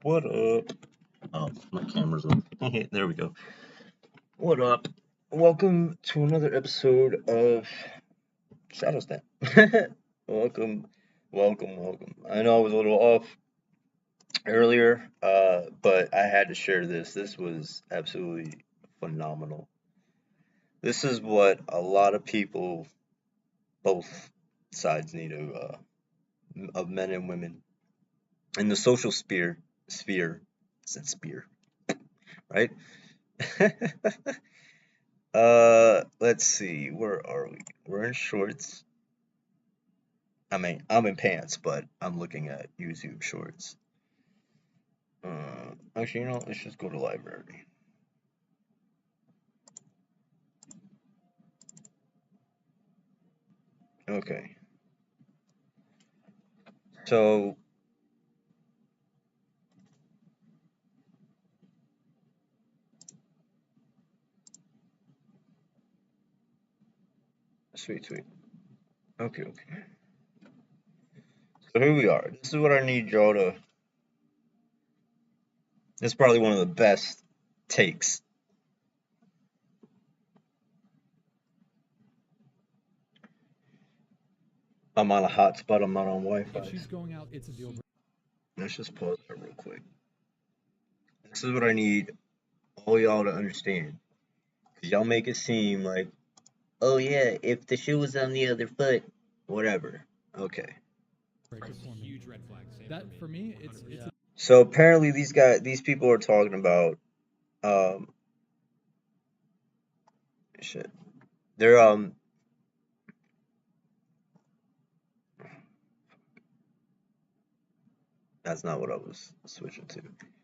What up? Oh, my camera's on. There we go. What up? Welcome to another episode of Shadow Step. welcome, welcome. I know I was a little off earlier, but I had to share this. This was absolutely phenomenal. This is what a lot of people, both sides, need of men and women in the social sphere, said spear, right? Let's see. Where are we? We're in shorts. I mean, I'm in pants, but I'm looking at YouTube shorts. Actually, let's just go to library. Okay. So, sweet. Okay. So here we are. This is what I need y'all to. This is probably one of the best takes. I'm on a hotspot. I'm not on Wi-Fi. If she's going out, it's a deal breaker. Let's just pause that real quick. This is what I need all y'all to understand. Cause y'all make it seem like, oh yeah, if the shoe was on the other foot, whatever. Okay. Huge red flag. That for me, it's So apparently these people are talking about, um, shit. They're that's not what I was switching to.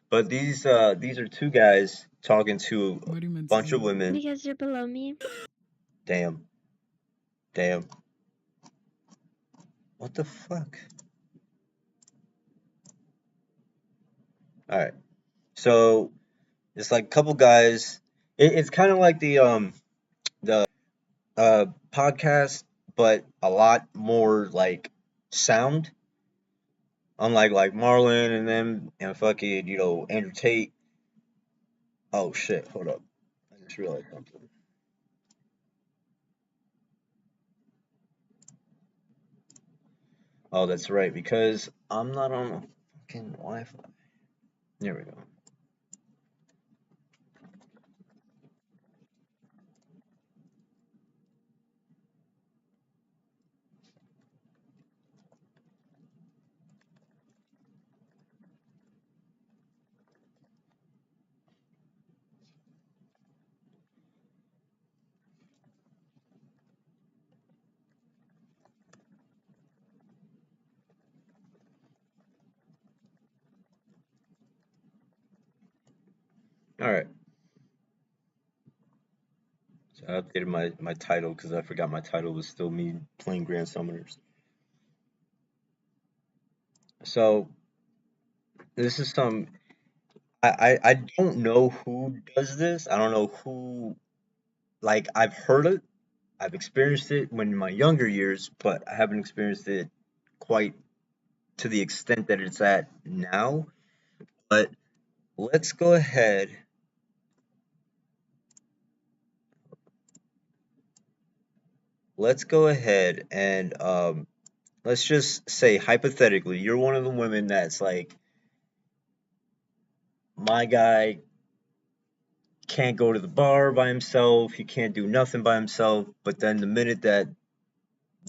But these are two guys talking to What do you a mean bunch of saying? women. Because you're below me. Damn. What the fuck? All right. So it's like a couple guys. It's kind of like the podcast, but a lot more like sound. Unlike like Marlon and them and fucking Andrew Tate. Oh shit! Hold up. I just realized something. Oh, that's right. Because I'm not on fucking Wi-Fi. There we go. All right. So I updated my title because I forgot my title was still me playing Grand Summoners. So this is some. I don't know who does this. I don't know who. Like I've heard it. I've experienced it when in my younger years, but I haven't experienced it quite to the extent that it's at now. But let's go ahead. Let's go ahead and let's just say hypothetically, you're one of the women that's like, my guy can't go to the bar by himself, he can't do nothing by himself, but then the minute that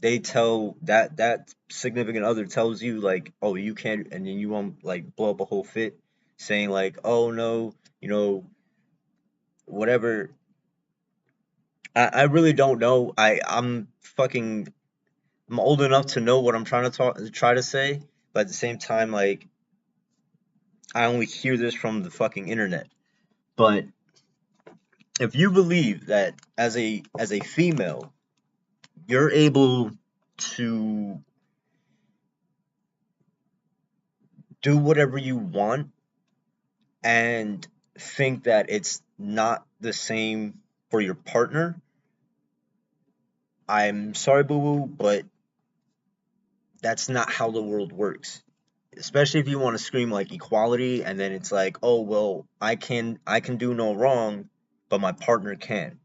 they tell that significant other tells you like, oh, you can't, and then you want like blow up a whole fit saying like, oh no, whatever. I really don't know. I'm old enough to know what I'm try to say, but at the same time, like, I only hear this from the fucking internet. But if you believe that as a female, you're able to do whatever you want and think that it's not the same for your partner, I'm sorry, boo boo, but that's not how the world works. especially if you want to scream like equality, and then it's like, oh well, I can do no wrong, but my partner can.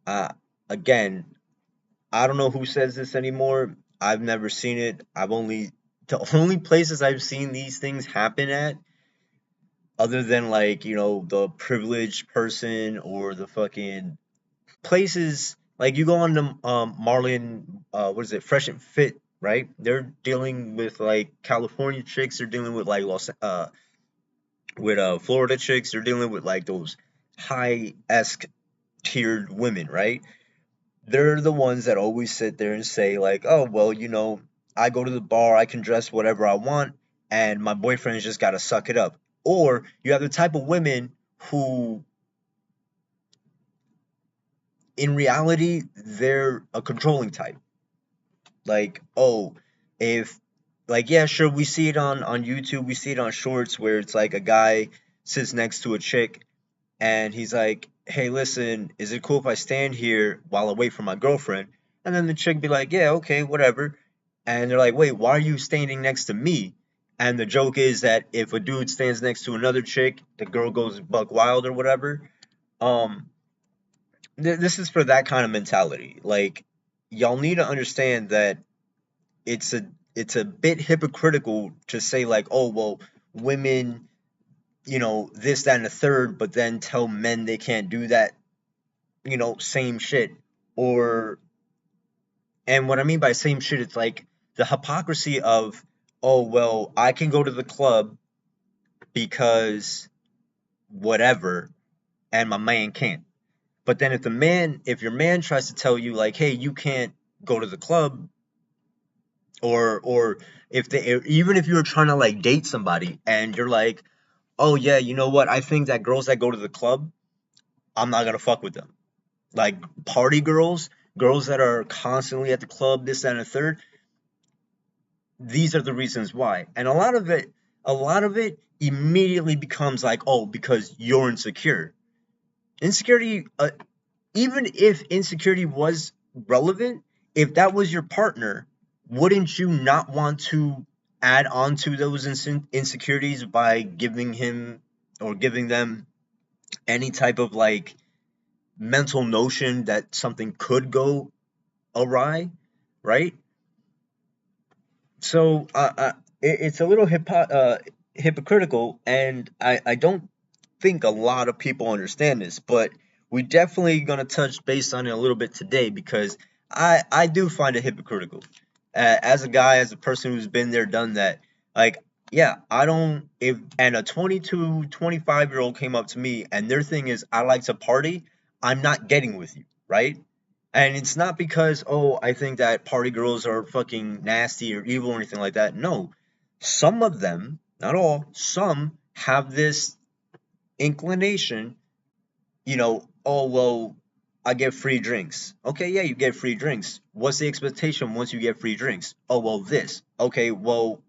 Uh, Again, I don't know who says this anymore. I've never seen it. The only places I've seen these things happen at, other than like, the privileged person or the fucking places like you go on the Marlin, what is it, Fresh and Fit, right? They're dealing with like California chicks, they're dealing with like Florida chicks, they're dealing with like those high esque tiered women, right? They're the ones that always sit there and say like, "Oh, well, I go to the bar, I can dress whatever I want, and my boyfriend's just got to suck it up." Or you have the type of women who, in reality, they're a controlling type. Like, oh, if, like, yeah, sure, we see it on YouTube, we see it on shorts where it's like a guy sits next to a chick and he's like, "Hey, listen, is it cool if I stand here while I wait for my girlfriend?" And then the chick be like, "Yeah, okay, whatever." And they're like, "Wait, why are you standing next to me?" And the joke is that if a dude stands next to another chick, the girl goes buck wild or whatever. Um, this is for that kind of mentality. Like, y'all need to understand that it's a it's a bit hypocritical to say like, oh well, women, this, that, and the third, but then tell men they can't do that, same shit. Or, and what I mean by same shit, it's like the hypocrisy of, oh well, I can go to the club because whatever, and my man can't. But then if your man tries to tell you like, hey, you can't go to the club, or if they, even if you're trying to like date somebody and you're like, oh yeah, you know what, I think that girls that go to the club, I'm not gonna fuck with them. Like party girls, girls that are constantly at the club, this, that, and the third, these are the reasons why. And a lot of it immediately becomes like, oh, because you're insecure. Insecurity, even if insecurity was relevant, if that was your partner, wouldn't you not want to add on to those insecurities by giving him or giving them any type of like mental notion that something could go awry, right? So it's a little hypocritical, and I don't think a lot of people understand this, but we definitely gonna touch base on it a little bit today because I do find it hypocritical. As a guy, as a person who's been there, done that, like, yeah, I don't, if, and a 22, 25-year-old came up to me and their thing is, I like to party, I'm not getting with you, right? And it's not because, oh, I think that party girls are fucking nasty or evil or anything like that. No. Some of them, not all, some have this inclination, oh, well, I get free drinks. Okay, yeah, you get free drinks. What's the expectation once you get free drinks? Oh, well, this. Okay, well,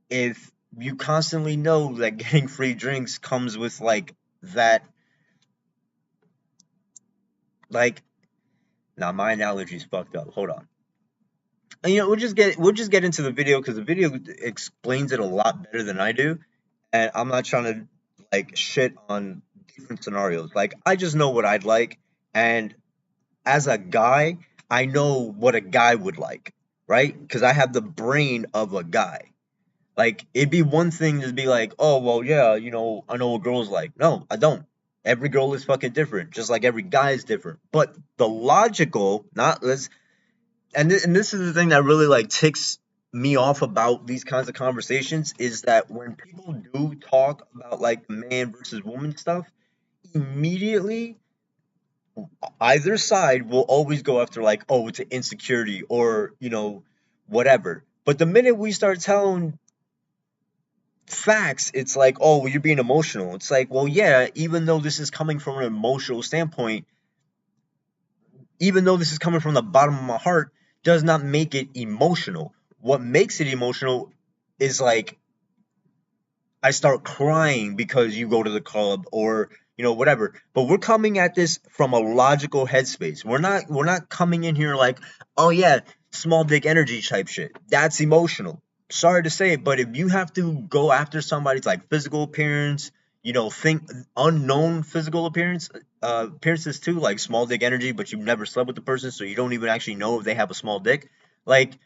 if you constantly know that getting free drinks comes with like that, like, now my analogy's fucked up. Hold on. And, we'll just get into the video because the video explains it a lot better than I do, and I'm not trying to like shit on different scenarios. Like I just know what I'd like, and as a guy, I know what a guy would like, right? Because I have the brain of a guy. Like it'd be one thing to be like, oh well, yeah, I know what girls like. No, I don't. Every girl is fucking different, just like every guy is different. But the logical, not let's and this is the thing that really like ticks me off about these kinds of conversations is that when people do talk about like man versus woman stuff, immediately either side will always go after like, oh, it's an insecurity or whatever. But the minute we start telling facts, it's like, oh, well, you're being emotional. It's like, well, yeah, even though this is coming from an emotional standpoint, even though this is coming from the bottom of my heart, does not make it emotional. What makes it emotional is like I start crying because you go to the club or whatever. But we're coming at this from a logical headspace. We're not coming in here like, oh yeah, small dick energy type shit. That's emotional. sorry to say it, but if you have to go after somebody's like physical appearance, think unknown physical appearances too, like small dick energy, but you've never slept with the person, so you don't even actually know if they have a small dick. Like,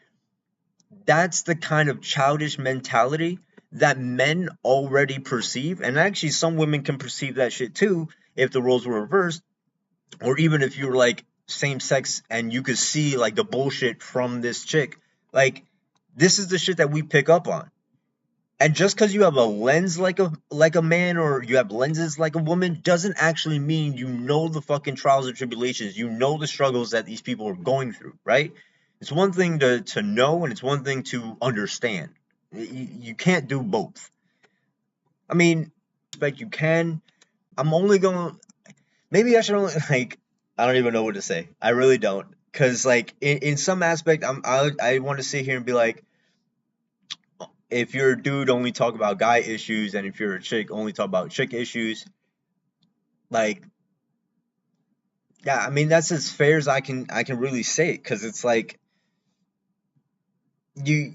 that's the kind of childish mentality that men already perceive, and actually some women can perceive that shit too if the roles were reversed, or even if you were like same sex and you could see like the bullshit from this chick. Like, this is the shit that we pick up on. And just because you have a lens like a man, or you have lenses like a woman, doesn't actually mean you know the fucking trials and tribulations. You know the struggles that these people are going through, right? It's one thing to know, and it's one thing to understand. You can't do both. I mean, respect you can. I'm only going. Maybe I should only like. I don't even know what to say. I really don't, because like in some aspect, I want to sit here and be like, if you're a dude, only talk about guy issues, and if you're a chick, only talk about chick issues. Like, yeah, I mean that's as fair as I can really say it, because it's like you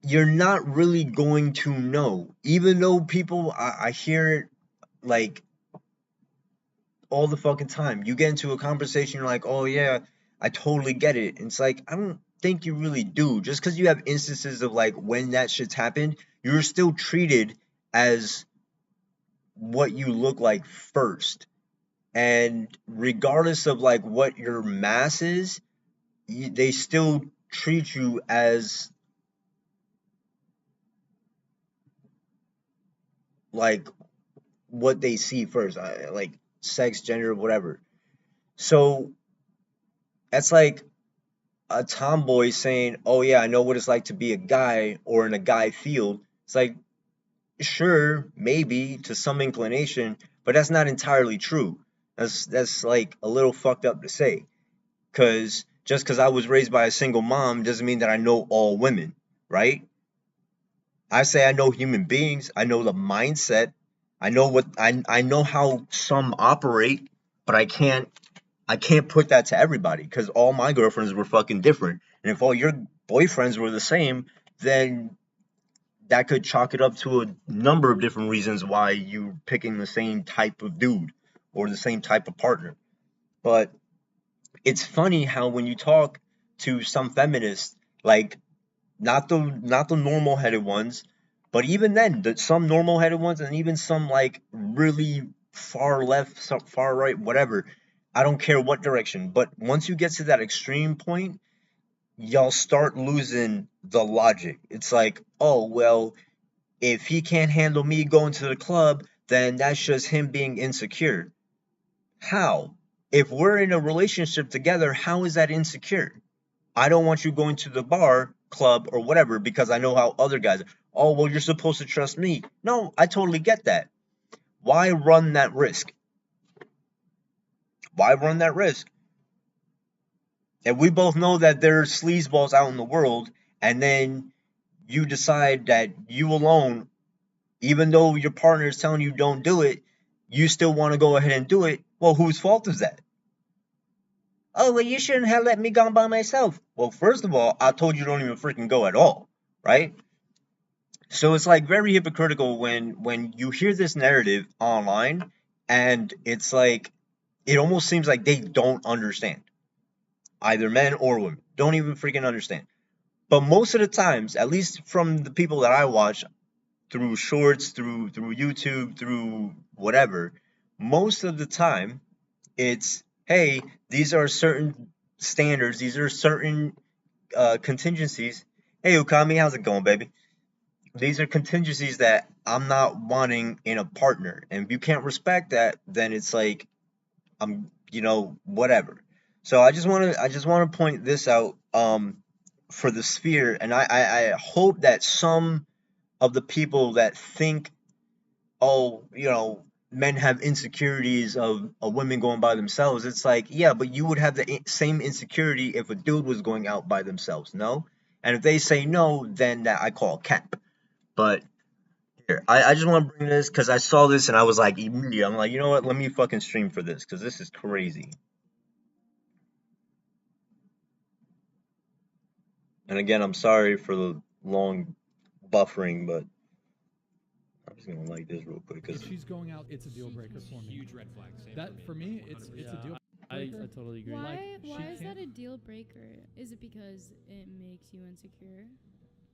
you're not really going to know, even though people I hear it like all the fucking time. You get into a conversation, you're like, oh yeah, I totally get it. And it's like, I don't think you really do. Just because you have instances of like when that shit's happened, you're still treated as what you look like first. And regardless of like what your mass is, they still treat you as like what they see first, like sex, gender, whatever. So that's like a tomboy saying, "Oh yeah, I know what it's like to be a guy or in a guy field." It's like, sure, maybe to some inclination, but that's not entirely true. That's like a little fucked up to say, cuz just cuz I was raised by a single mom doesn't mean that I know all women, right? I say I know human beings, I know the mindset, I know how some operate, but I can't put that to everybody, because all my girlfriends were fucking different. And if all your boyfriends were the same, then that could chalk it up to a number of different reasons why you're picking the same type of dude or the same type of partner. But it's funny how when you talk to some feminists, like not the normal headed ones, but even then, some normal headed ones, and even some like really far left, some far right, whatever. I don't care what direction, but once you get to that extreme point, y'all start losing the logic. It's like, oh well, if he can't handle me going to the club, then that's just him being insecure. How? If we're in a relationship together, how is that insecure? I don't want you going to the bar, club, or whatever because I know how other guys are. Oh, well, you're supposed to trust me. No, I totally get that. Why run that risk? Why run that risk? And we both know that there's sleazeballs out in the world, and then you decide that you alone, even though your partner is telling you don't do it, you still want to go ahead and do it. Well, whose fault is that? Oh, well, you shouldn't have let me go by myself. Well, first of all, I told you don't even freaking go at all, right? So it's like very hypocritical when you hear this narrative online, and it's like it almost seems like they don't understand, either men or women don't even freaking understand. But most of the times, at least from the people that I watch through shorts, through YouTube, through whatever, most of the time it's, hey, these are certain standards, these are certain contingencies. Hey Ukami, how's it going, baby? These are contingencies that I'm not wanting in a partner. And if you can't respect that, then it's like whatever. So I just want to point this out for the sphere, and I hope that some of the people that think, oh, men have insecurities of women going by themselves. It's like, yeah, but you would have the same insecurity if a dude was going out by themselves, no? And if they say no, then that I call cap. But here, I just want to bring this because I saw this and I was like, immediately, I'm like, you know what? Let me fucking stream for this because this is crazy. And again, I'm sorry for the long buffering, but I'm just gonna like this real quick because If she's going out, it's a deal breaker for me. Huge red flag. That for me, it's a deal I breaker. totally agree. Why she is that can't- a deal breaker? Is it because it makes you insecure?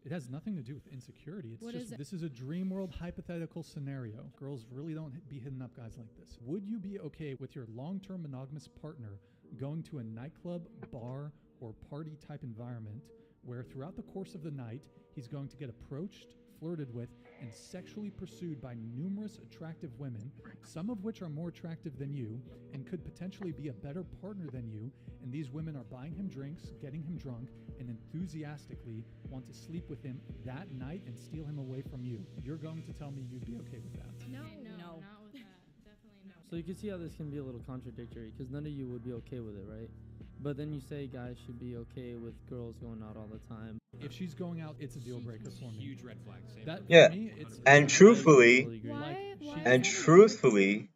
It has nothing to do with insecurity. It's What just is it? this is a dream world hypothetical scenario. Girls really don't be hitting up guys like this. Would you be okay with your long-term monogamous partner going to a nightclub, bar, or party type environment where throughout the course of the night he's going to get approached, flirted with, and sexually pursued by numerous attractive women, some of which are more attractive than you and could potentially be a better partner than you, and these women are buying him drinks, getting him drunk, and enthusiastically want to sleep with him that night and steal him away from you? You're going to tell me you'd be okay with that? No, No. not with that. Definitely no. So you can see how this can be a little contradictory because none of you would be okay with it, right? But then you say guys should be okay with girls going out all the time. If she's going out, it's a deal breaker for me. Huge red flag. That for Yeah, me, it's and I truthfully, totally agree. Why? she- Why and is and that a deal truthfully,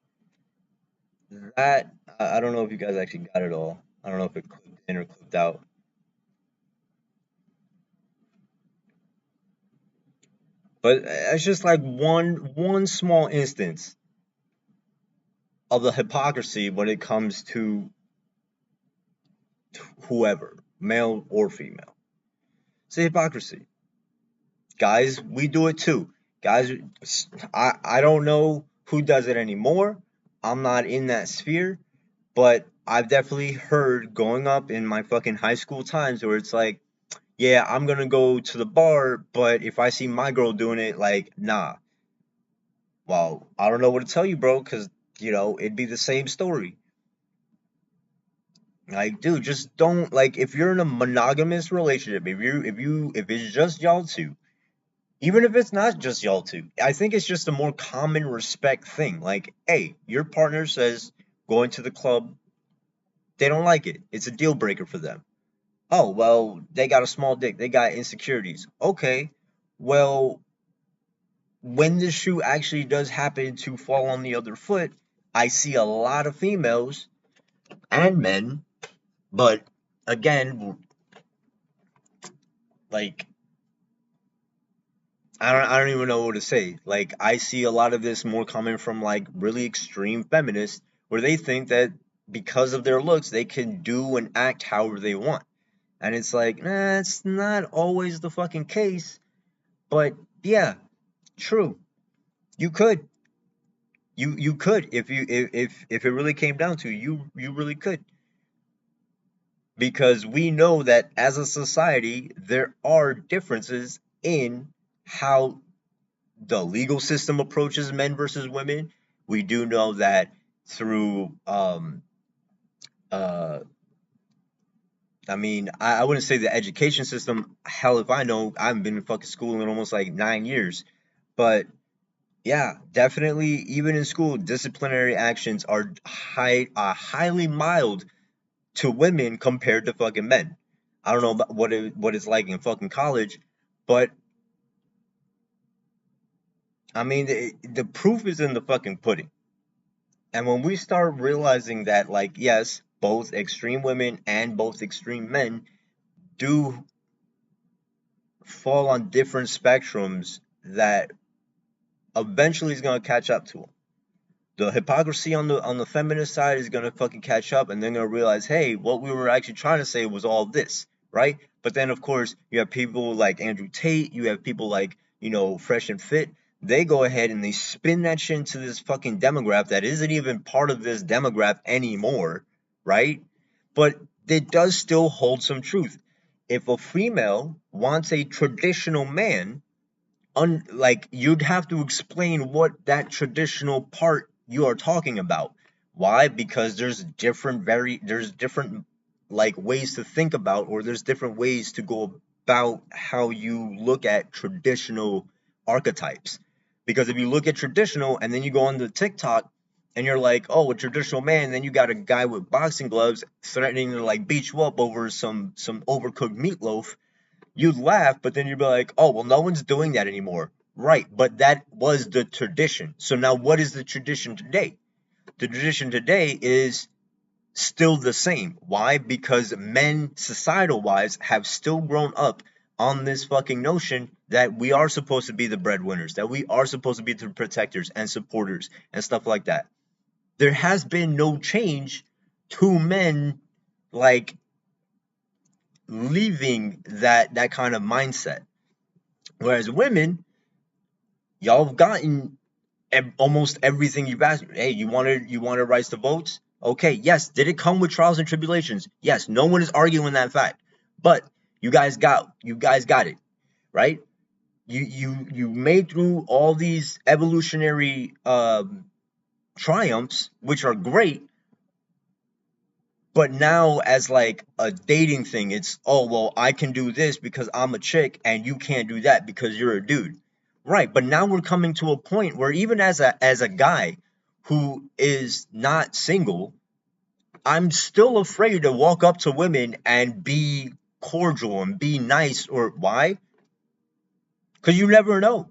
that I don't know if you guys actually got it all. I don't know if it clipped in or clipped out. But it's just like one small instance of the hypocrisy when it comes to whoever, male or female. It's a hypocrisy. Guys, we do it too. Guys, I don't know who does it anymore. I'm not in that sphere, but I've definitely heard growing up in my fucking high school times where it's like, yeah, I'm gonna go to the bar, but if I see my girl doing it, like, nah. Well, I don't know what to tell you, bro, because, you know, it'd be the same story. Like, dude, just don't, like, if you're in a monogamous relationship, if it's just y'all two, even if it's not just y'all two, I think it's just a more common respect thing. Like, hey, your partner says going to the club, they don't like it. It's a deal breaker for them. Oh, well, they got a small dick. They got insecurities. Okay, well, when the shoe actually does happen to fall on the other foot, I see a lot of females and men, but again, like, I don't even know what to say. Like, I see a lot of this more coming from like really extreme feminists where they think that because of their looks they can do and act however they want. And it's like, nah, it's not always the fucking case. But yeah, true. You could. You could if it really came down to you really could. Because we know that as a society there are differences in how the legal system approaches men versus women. We do know that through I mean, I wouldn't say the education system. Hell, if I know, I haven't been in fucking school in almost like 9 years. But yeah, definitely, even in school, disciplinary actions are highly mild to women compared to fucking men. I don't know about what it's like in fucking college, but I mean, the proof is in the fucking pudding. And when we start realizing that, like, yes, both extreme women and both extreme men do fall on different spectrums that eventually is going to catch up to them. The hypocrisy on the feminist side is going to fucking catch up, and they're going to realize, hey, what we were actually trying to say was all this, right? But then, of course, you have people like Andrew Tate, you have people like, you know, Fresh and Fit. They go ahead and they spin that shit into this fucking demographic that isn't even part of this demographic anymore, right? But it does still hold some truth. If a female wants a traditional man, like, you'd have to explain what that traditional part you are talking about. Why? Because there's different like ways to think about, or there's different ways to go about how you look at traditional archetypes. Because if you look at traditional and then you go on to TikTok and you're like, oh, a traditional man, and then you got a guy with boxing gloves threatening to like beat you up over some overcooked meatloaf, you'd laugh, but then you'd be like, oh, well, no one's doing that anymore. Right, but that was the tradition. So now what is the tradition today? The tradition today is still the same. Why? Because men, societal-wise, have still grown up on this fucking notion that we are supposed to be the breadwinners, that we are supposed to be the protectors and supporters and stuff like that. There has been no change to men like leaving that kind of mindset. Whereas women, y'all have gotten almost everything you've asked. Hey, you wanted rights to votes? Okay, yes. Did it come with trials and tribulations? Yes. No one is arguing that fact. But you guys got it, right? You made through all these evolutionary triumphs, which are great. But now, as like a dating thing, it's, oh well, I can do this because I'm a chick, and you can't do that because you're a dude. Right, but now we're coming to a point where even as a guy who is not single, I'm still afraid to walk up to women and be cordial and be nice. Or why? Because you never know.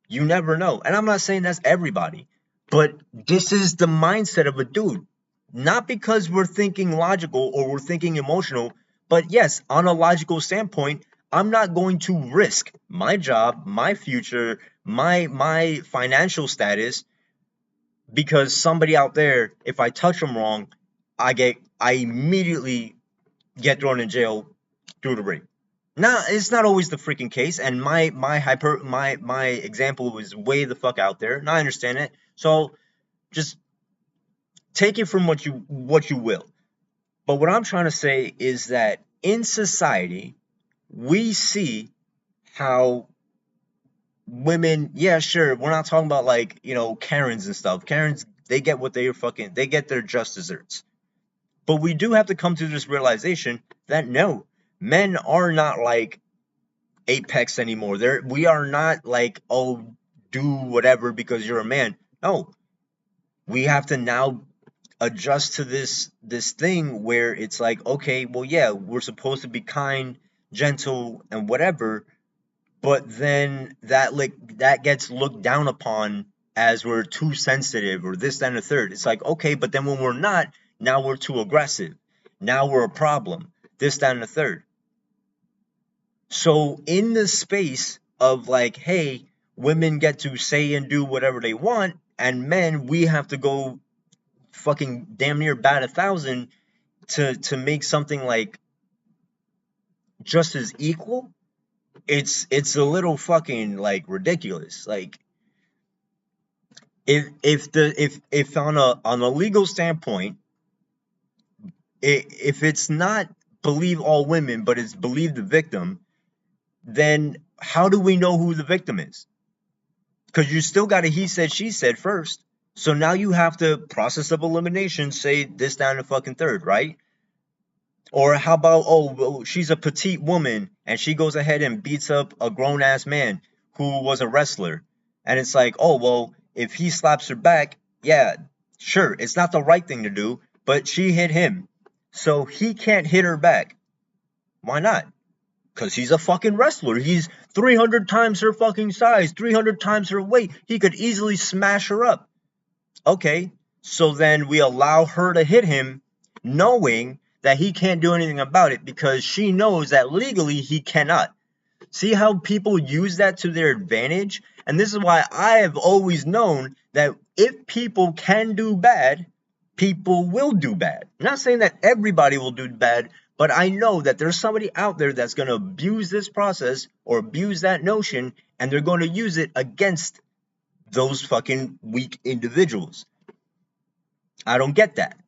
You never know. And I'm not saying that's everybody, but this is the mindset of a dude. Not because we're thinking logical or we're thinking emotional, but yes, on a logical standpoint, I'm not going to risk my job, my future, my financial status because somebody out there, if I touch them wrong, I immediately get thrown in jail through the rape. Now, it's not always the freaking case, and my example was way the fuck out there, and I understand it. So just take it from what you will. But what I'm trying to say is that in society, we see how women, yeah, sure, we're not talking about like, Karens and stuff. Karens, they get what they get their just desserts. But we do have to come to this realization that no, men are not like apex anymore. We are not like, oh, do whatever because you're a man. No, we have to now adjust to this thing where it's like, okay, well, yeah, we're supposed to be kind, gentle, and whatever, but then that gets looked down upon as we're too sensitive or this, that, and the third. It's like, okay, but then when we're not, now we're too aggressive. Now we're a problem. This, that, and the third. So in the space of like, hey, women get to say and do whatever they want, and men, we have to go fucking damn near bat 1,000 to make something like just as equal. It's a little fucking like ridiculous. Like if on a legal standpoint, if it's not believe all women but it's believe the victim, then how do we know who the victim is? Because you still got a he said she said first. So now you have to process of elimination say this, down, and fucking third, right? Or how about, oh, well, she's a petite woman and she goes ahead and beats up a grown ass man who was a wrestler. And it's like, oh, well, if he slaps her back, yeah, sure, it's not the right thing to do, but she hit him. So he can't hit her back. Why not? Because he's a fucking wrestler. He's 300 times her fucking size, 300 times her weight. He could easily smash her up. Okay, so then we allow her to hit him knowing that he can't do anything about it because she knows that legally he cannot. See how people use that to their advantage? And this is why I have always known that if people can do bad, people will do bad. I'm not saying that everybody will do bad, but I know that there's somebody out there that's going to abuse this process or abuse that notion, and they're going to use it against those fucking weak individuals. I don't get that.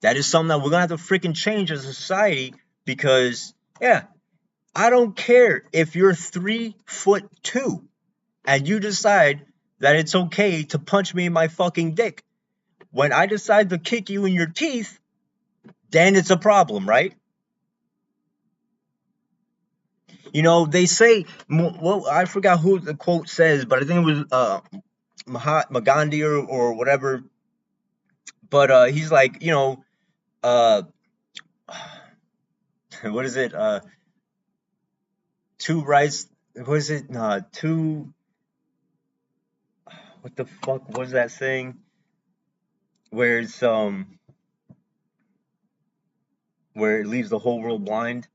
That is something that we're going to have to freaking change as a society because, yeah, I don't care if you're 3'2" and you decide that it's okay to punch me in my fucking dick. When I decide to kick you in your teeth, then it's a problem, right? They say, well, I forgot who the quote says, but I think it was Mahatma Gandhi or whatever. But he's like, what is it? Two rights. What is it? Two. What the fuck was that saying? Where it's where it leaves the whole world blind.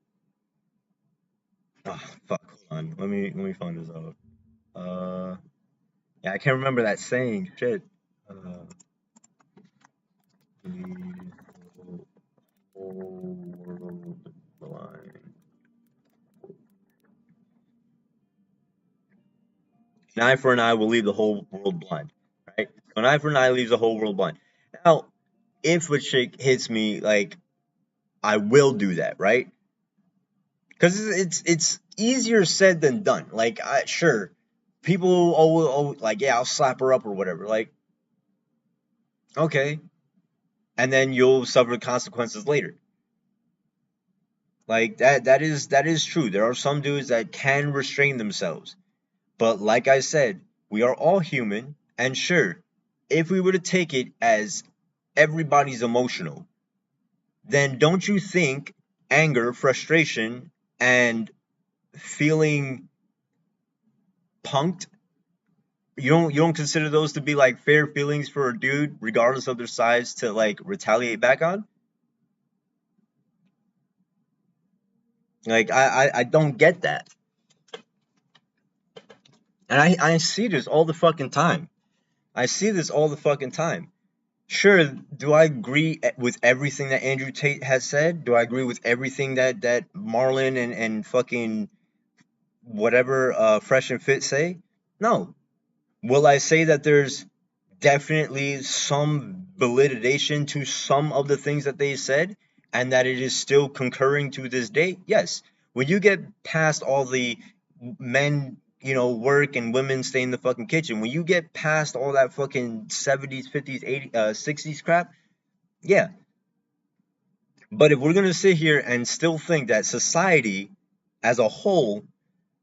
Oh, fuck. Hold on. Let me find this out. Yeah, I can't remember that saying. Shit. The whole world blind. An eye for an eye will leave the whole world blind. Right? So an eye for an eye leaves the whole world blind. Now, if a chick hits me, like, I will do that, right? Because it's easier said than done. Like, sure, people always like, yeah, I'll slap her up or whatever. Like, okay, and then you'll suffer consequences later. Like that is true. There are some dudes that can restrain themselves. But like I said, we are all human, and sure, if we were to take it as everybody's emotional, then don't you think anger, frustration, and feeling punked, you don't consider those to be like fair feelings for a dude, regardless of their size, to like retaliate back on? Like I don't get that. And I see this all the fucking time. I see this all the fucking time. Sure, do I agree with everything that Andrew Tate has said? Do I agree with everything that Marlon and fucking whatever Fresh and Fit say? No. Will I say that there's definitely some validation to some of the things that they said and that it is still concurring to this day? Yes. When you get past all the men, work and women stay in the fucking kitchen, when you get past all that fucking 70s, 50s, 80s, 60s crap, yeah. But if we're going to sit here and still think that society as a whole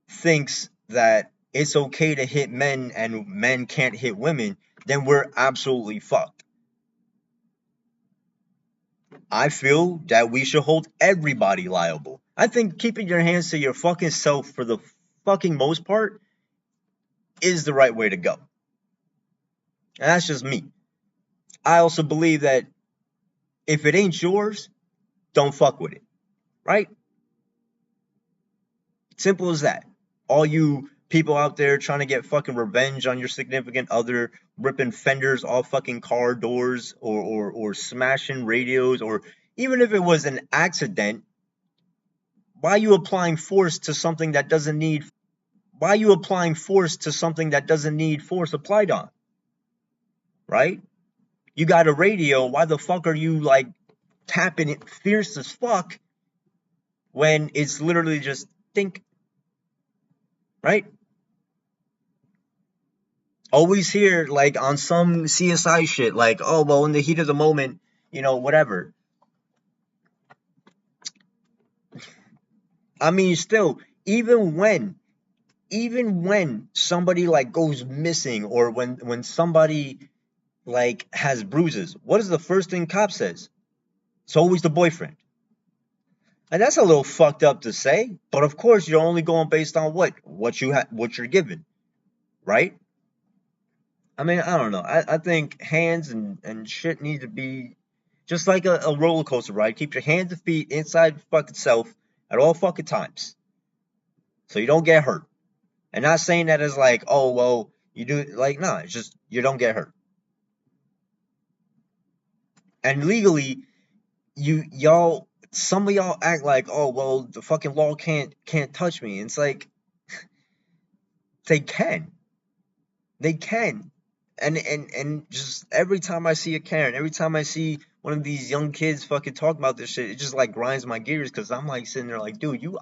thinks that it's okay to hit men and men can't hit women, then we're absolutely fucked. I feel that we should hold everybody liable. I think keeping your hands to your fucking self for the fucking most part is the right way to go. And that's just me. I also believe that if it ain't yours, don't fuck with it. Right? Simple as that. All you people out there trying to get fucking revenge on your significant other, ripping fenders off fucking car doors or smashing radios, or even if it was an accident, why are you applying force to something that doesn't need force applied on? Right? You got a radio, why the fuck are you like tapping it fierce as fuck when it's literally just think? Right? Always hear like on some CSI shit, like, oh well, in the heat of the moment, whatever. I mean, still, even when somebody like goes missing, or when somebody like has bruises, what is the first thing cop says? It's always the boyfriend. And that's a little fucked up to say, but of course you're only going based on what you're given, right? I mean, I don't know. I think hands and shit need to be just like a roller coaster ride. Keep your hands and feet inside fucking self at all fucking times, so you don't get hurt. And not saying that as like, oh well, you do, like, nah, it's just you don't get hurt. And legally, some of y'all act like, oh well, the fucking law can't touch me. It's like they can. And just every time I see a Karen, every time I see one of these young kids fucking talk about this shit, it just like grinds my gears, because I'm like sitting there like, dude, you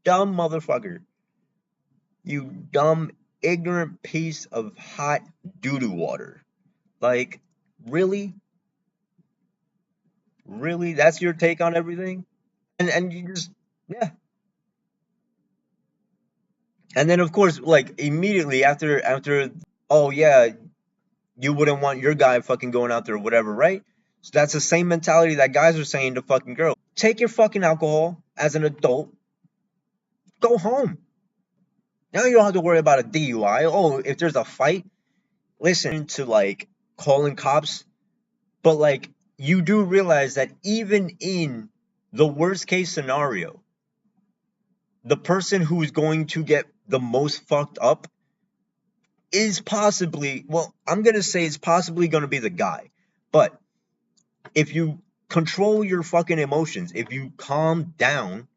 dumb motherfucker, you dumb ignorant piece of hot doo-doo water. Like, really, that's your take on everything? And you just, yeah. And then of course, like, immediately after, oh yeah, you wouldn't want your guy fucking going out there or whatever, right? So that's the same mentality that guys are saying to fucking girls. Take your fucking alcohol as an adult, go home. Now you don't have to worry about a DUI. Oh, if there's a fight, listen to like calling cops, but like, you do realize that even in the worst case scenario, the person who is going to get the most fucked up is possibly, well, I'm going to say it's possibly going to be the guy. But if you control your fucking emotions, if you calm down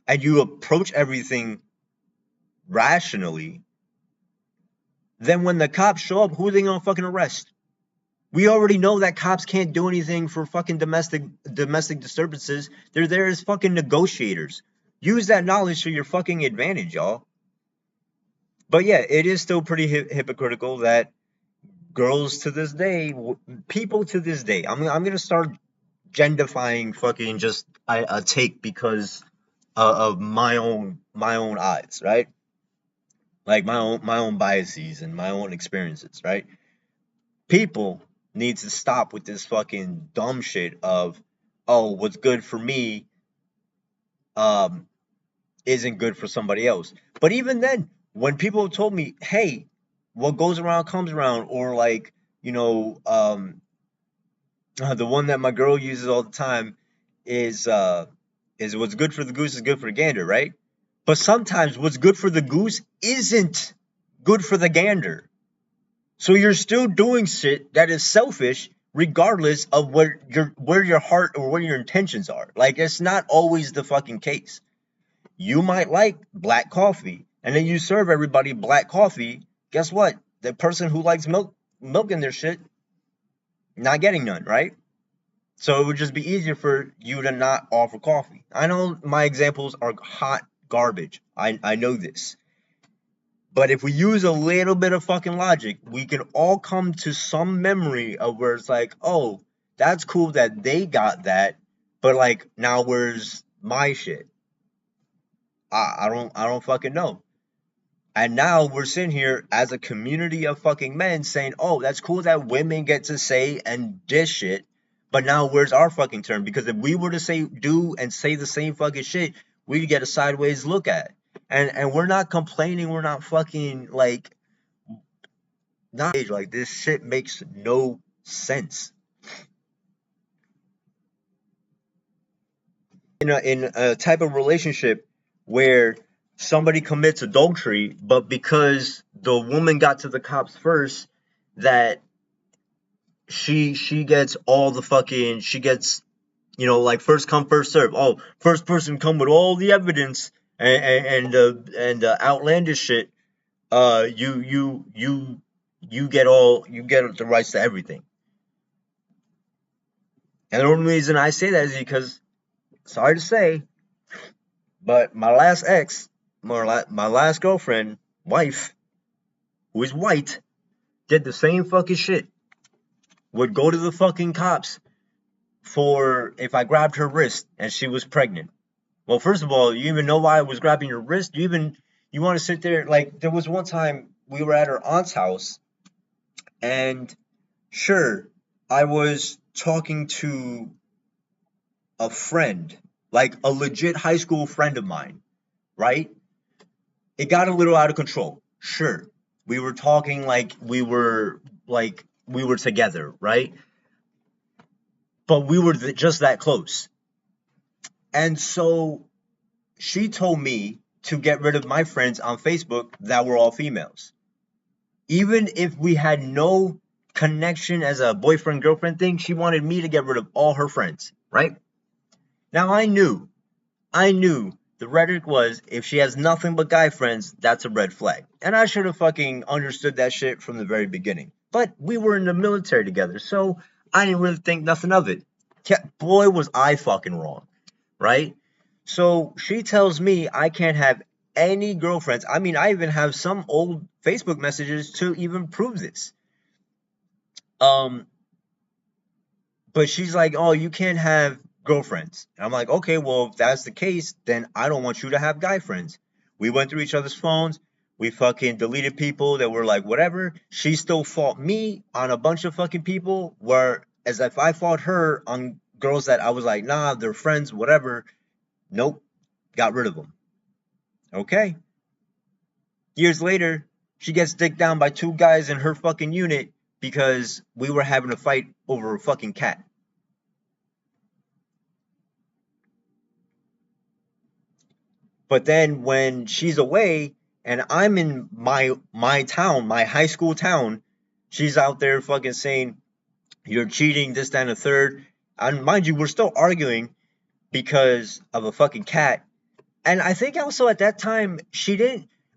and you approach everything rationally, then when the cops show up, who are they going to fucking arrest? We already know that cops can't do anything for fucking domestic disturbances. They're there as fucking negotiators. Use that knowledge to your fucking advantage, y'all. But yeah, it is still pretty hypocritical that girls to this day, people to this day, I'm gonna start gendifying fucking just a take because of my own eyes, right? Like my own biases and my own experiences, right? People need to stop with this fucking dumb shit of, oh, what's good for me isn't good for somebody else. But even then, when people told me, hey, what goes around comes around, or like, you know, the one that my girl uses all the time is what's good for the goose is good for the gander, right? But sometimes what's good for the goose isn't good for the gander. So you're still doing shit that is selfish regardless of where your heart or what your intentions are. Like, it's not always the fucking case. You might like black coffee, and then you serve everybody black coffee. Guess what? The person who likes milk in their shit, not getting none, right? So it would just be easier for you to not offer coffee. I know my examples are hot garbage. I know this. But if we use a little bit of fucking logic, we can all come to some memory of where it's like, oh, that's cool that they got that, but like, now where's my shit? I don't fucking know. And now we're sitting here as a community of fucking men saying, oh, that's cool that women get to say and dish shit, but now where's our fucking turn? Because if we were to do and say the same fucking shit, we'd get a sideways look at. And we're not complaining, we're not fucking like, not like, this shit makes no sense. In a type of relationship where somebody commits adultery, but because the woman got to the cops first, that she gets all the fucking, she gets, you know, like first come first serve. Oh, first person come with all the evidence and outlandish shit. You get the rights to everything. And the only reason I say that is because, sorry to say, but my last ex, my last girlfriend, wife, who is white, did the same fucking shit. Would go to the fucking cops for if I grabbed her wrist and she was pregnant. Well, first of all, you even know why I was grabbing your wrist? You want to sit there? Like, there was one time we were at her aunt's house, and sure, I was talking to a friend, like a legit high school friend of mine, right? It got a little out of control. Sure, we were talking like we were together, right? But we were just that close. And so she told me to get rid of my friends on Facebook that were all females. Even if we had no connection as a boyfriend-girlfriend thing, she wanted me to get rid of all her friends, right? Now I knew the rhetoric was, if she has nothing but guy friends, that's a red flag. And I should have fucking understood that shit from the very beginning. But we were in the military together, so I didn't really think nothing of it. Boy, was I fucking wrong, right? So she tells me I can't have any girlfriends. I mean, I even have some old Facebook messages to even prove this. But she's like, oh, you can't have girlfriends. And I'm like, okay, well, if that's the case, then I don't want you to have guy friends. We went through each other's phones. We fucking deleted people that were like, whatever. She still fought me on a bunch of fucking people, whereas if I fought her on girls that I was like, nah, they're friends, whatever. Nope. Got rid of them. Okay. Years later, she gets dicked down by two guys in her fucking unit because we were having a fight over a fucking cat. But then when she's away and I'm in my town, my high school town, she's out there fucking saying, you're cheating, this, that, and the third. And mind you, we're still arguing because of a fucking cat. And I think also at that time,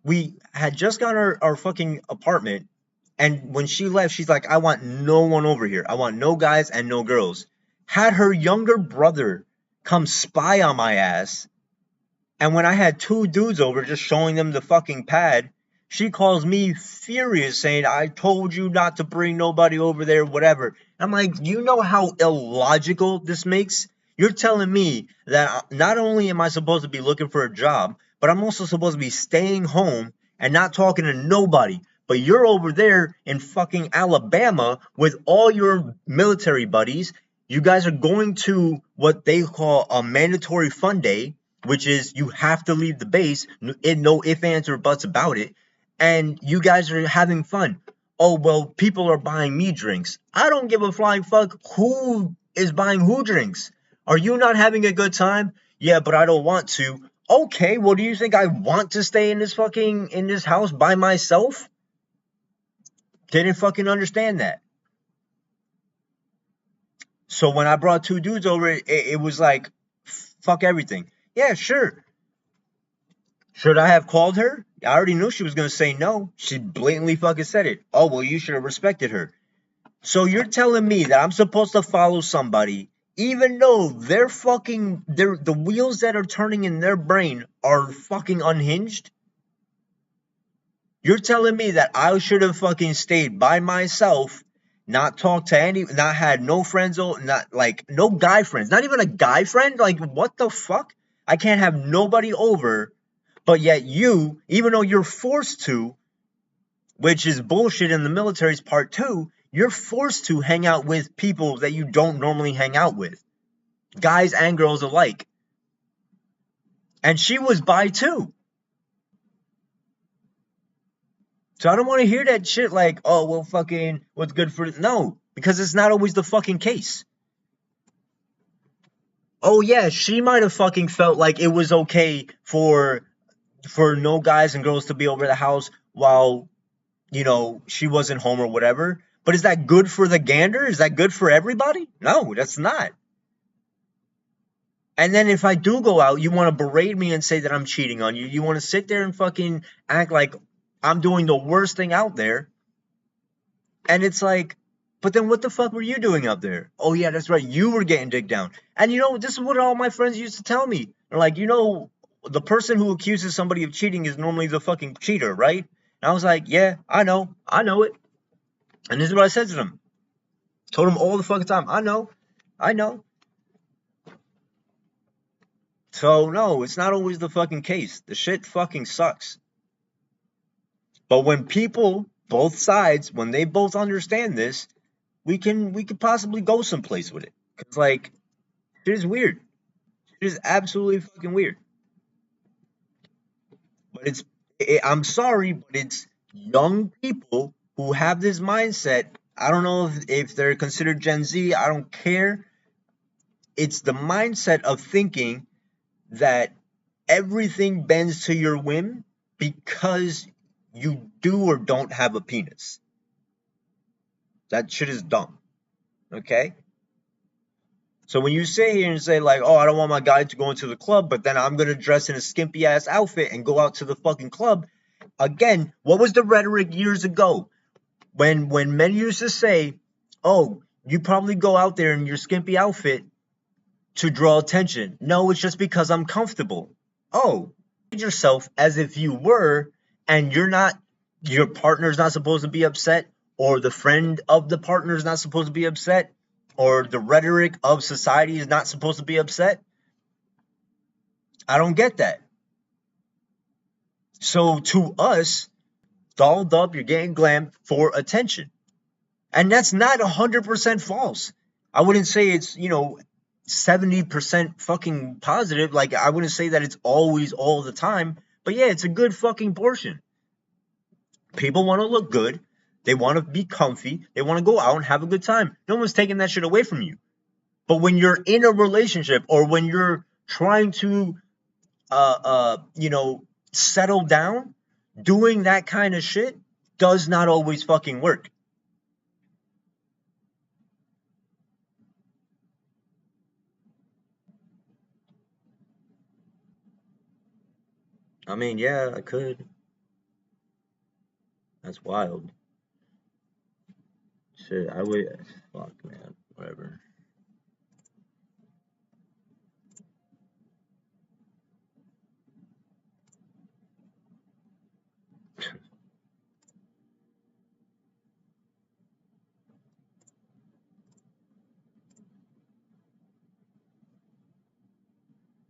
we had just got our fucking apartment. And when she left, she's like, I want no one over here. I want no guys and no girls. Had her younger brother come spy on my ass. And when I had 2 dudes over just showing them the fucking pad, she calls me furious saying, I told you not to bring nobody over there, whatever. I'm like, you know how illogical this makes? You're telling me that not only am I supposed to be looking for a job, but I'm also supposed to be staying home and not talking to nobody. But you're over there in fucking Alabama with all your military buddies. You guys are going to what they call a mandatory fun day, which is you have to leave the base, no ifs, ands, or buts about it. And you guys are having fun. Oh, well, people are buying me drinks. I don't give a flying fuck who is buying who drinks. Are you not having a good time? Yeah, but I don't want to. Okay, well, do you think I want to stay in this house by myself? Didn't fucking understand that. So when I brought 2 dudes over, it was like, fuck everything. Yeah, sure. Should I have called her? I already knew she was going to say no. She blatantly fucking said it. Oh, well, you should have respected her. So you're telling me that I'm supposed to follow somebody even though the wheels that are turning in their brain are fucking unhinged? You're telling me that I should have fucking stayed by myself, not talked to not had no friends, not like no guy friends, not even a guy friend? Like, what the fuck? I can't have nobody over, but yet you, even though you're forced to, which is bullshit in the military's part too, you're forced to hang out with people that you don't normally hang out with. Guys and girls alike. And she was bi too. So I don't want to hear that shit like, oh, well, fucking, what's good for... No, because it's not always the fucking case. Oh, yeah, she might have fucking felt like it was okay for no guys and girls to be over the house while, she wasn't home or whatever. But is that good for the gander? Is that good for everybody? No, that's not. And then if I do go out, you want to berate me and say that I'm cheating on you. You want to sit there and fucking act like I'm doing the worst thing out there. And it's like, but then what the fuck were you doing up there? Oh, yeah, that's right. You were getting dick down. And this is what all my friends used to tell me. They're like, the person who accuses somebody of cheating is normally the fucking cheater, right? And I was like, yeah, I know it. And this is what I said to them. Told them all the fucking time, I know. So, no, it's not always the fucking case. The shit fucking sucks. But when people, both sides, when they both understand this, we could possibly go someplace with it. Because, like, shit is weird. It is absolutely fucking weird. But I'm sorry, but it's young people who have this mindset. I don't know if they're considered Gen Z. I don't care. It's the mindset of thinking that everything bends to your whim because you do or don't have a penis. That shit is dumb. Okay? So when you sit here and say like, oh, I don't want my guy to go into the club, but then I'm going to dress in a skimpy ass outfit and go out to the fucking club. Again, what was the rhetoric years ago? When men used to say, oh, you probably go out there in your skimpy outfit to draw attention. No, it's just because I'm comfortable. Oh, yourself as if you were, and your partner's not supposed to be upset, or the friend of the partner is not supposed to be upset, or the rhetoric of society is not supposed to be upset. I don't get that. So to us, dolled up, you're getting glam for attention. And that's not 100% false. I wouldn't say it's, 70% fucking positive. Like, I wouldn't say that it's always all the time. But yeah, it's a good fucking portion. People want to look good. They want to be comfy. They want to go out and have a good time. No one's taking that shit away from you. But when you're in a relationship or when you're trying to you know, settle down, doing that kind of shit does not always fucking work. I mean, yeah, I could. That's wild. Shit, I would. Fuck, man. Whatever.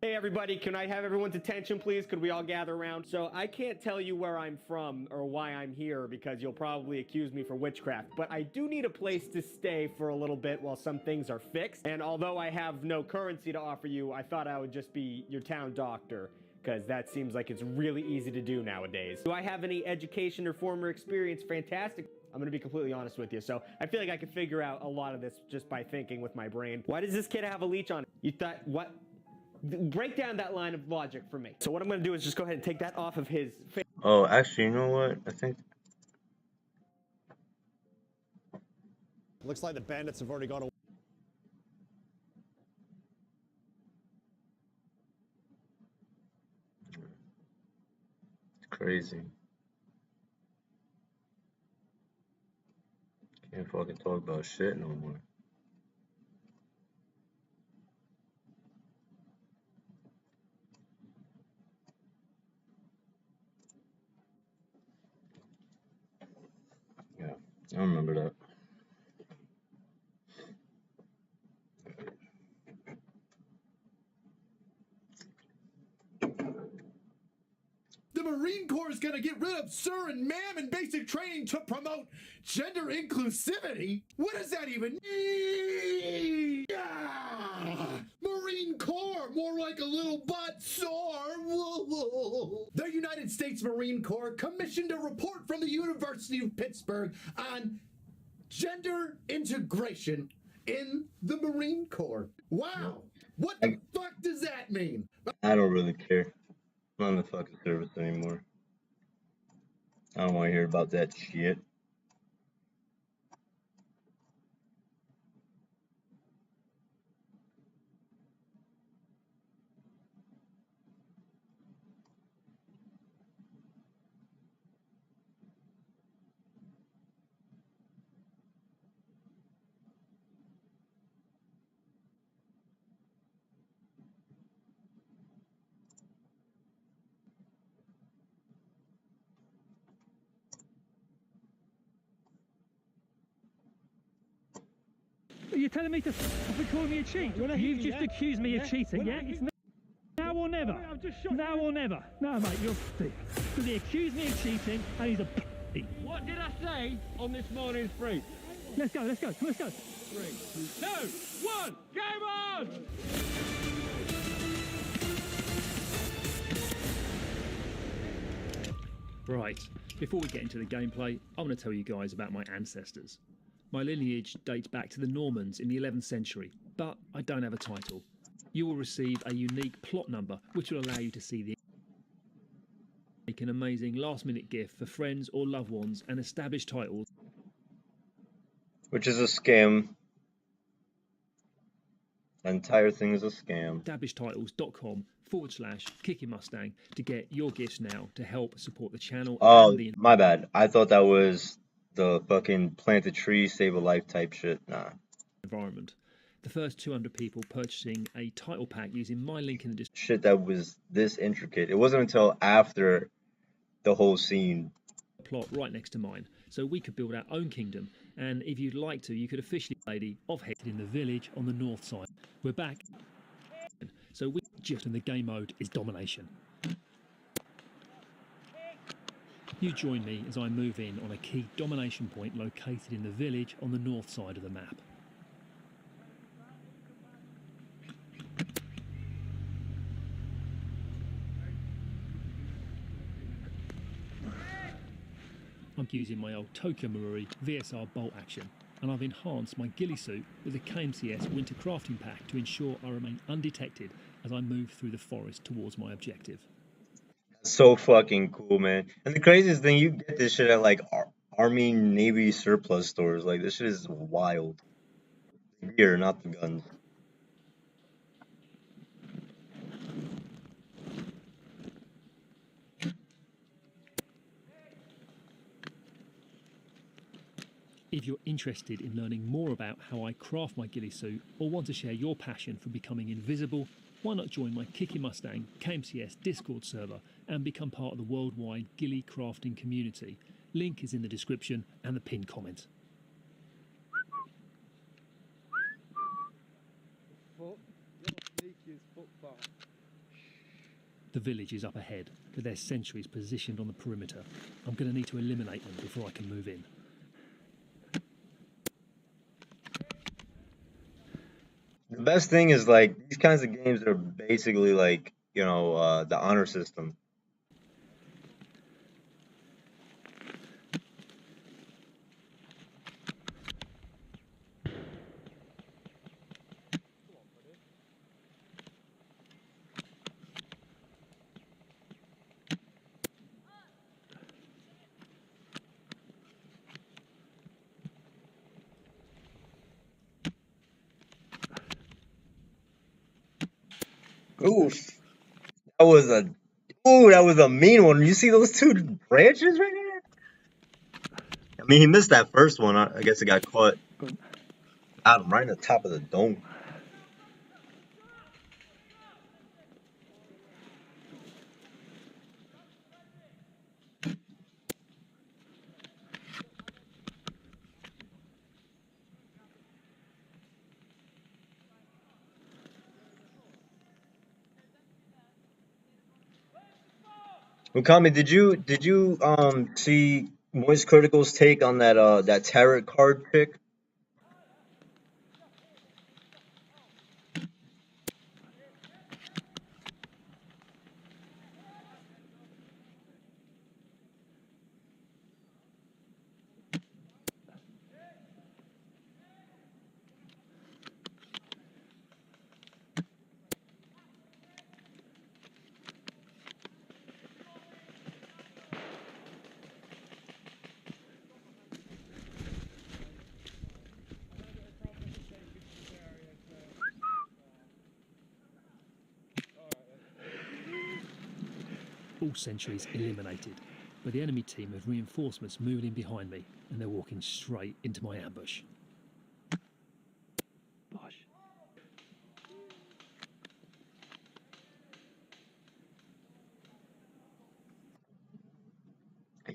Hey everybody, can I have everyone's attention please? Could we all gather around? So I can't tell you where I'm from or why I'm here because you'll probably accuse me for witchcraft, but I do need a place to stay for a little bit while some things are fixed. And although I have no currency to offer you, I thought I would just be your town doctor, because that seems like it's really easy to do nowadays. Do I have any education or former experience? Fantastic. I'm gonna be completely honest with you. So I feel like I could figure out a lot of this just by thinking with my brain. Why does this kid have a leech on it? You thought, what? Break down that line of logic for me. So what I'm going to do is just go ahead and take that off of his face. Oh, actually, you know what? I think. Looks like the bandits have already gone away. It's crazy. Can't fucking talk about shit no more. Yeah, I remember that. The Marine Corps is going to get rid of sir and ma'am in basic training to promote gender inclusivity? What does that even mean? Marine Corps, more like a little butt sore. The United States Marine Corps commissioned a report from the University of Pittsburgh on gender integration in the Marine Corps. Wow. What the fuck does that mean? I don't really care. I'm not in the fucking service anymore. I don't want to hear about that shit. You're telling me to stop calling me a cheat? You've just accused me of cheating, yeah? It's now or never. Now or never. No, mate, you're f***ing. Because he accused me of cheating, and he's a p***. What did I say on this morning's brief? Let's go, let's go, let's go. 3, 2, 1, game on! Right, before we get into the gameplay, I want to tell you guys about my ancestors. My lineage dates back to the Normans in the 11th century, but I don't have a title. You will receive a unique plot number, which will allow you to see the make an amazing last-minute gift for friends or loved ones and establish titles. Which is a scam. The entire thing is a scam. EstablisHDtitles.com/KickyMustang to get your gifts now to help support the channel. Oh, and the my bad. I thought that was the fucking plant a tree, save a life type shit. Nah. environment. The first 200 people purchasing a title pack using my link in the description. Shit that was this intricate. It wasn't until after the whole scene. Plot right next to mine, so we could build our own kingdom. And if you'd like to, you could officially lady of Head in the village on the north side. We're back. So we just in the game mode is domination. You join me as I move in on a key domination point located in the village on the north side of the map. I'm using my old Tokyo Marui VSR bolt action, and I've enhanced my ghillie suit with a KMCS winter crafting pack to ensure I remain undetected as I move through the forest towards my objective. So fucking cool, man. And the craziest thing, you get this shit at like Army, Navy surplus stores. Like, this shit is wild. The gear, not the guns. If you're interested in learning more about how I craft my ghillie suit or want to share your passion for becoming invisible, why not join my Kicking Mustang KMCS Discord server and become part of the worldwide ghillie crafting community? Link is in the description and the pinned comment. The village is up ahead, with their sentries positioned on the perimeter. I'm going to need to eliminate them before I can move in. The best thing is, like, these kinds of games are basically like, you know, the honor system. Oof. That was a mean one. You see those two branches right there? I mean, he missed that first one. I guess it got caught. Got him right in the top of the dome. Ukami, did you see Moist Critical's take on that tarot card pick? All sentries eliminated, but the enemy team have reinforcements moving in behind me, and they're walking straight into my ambush.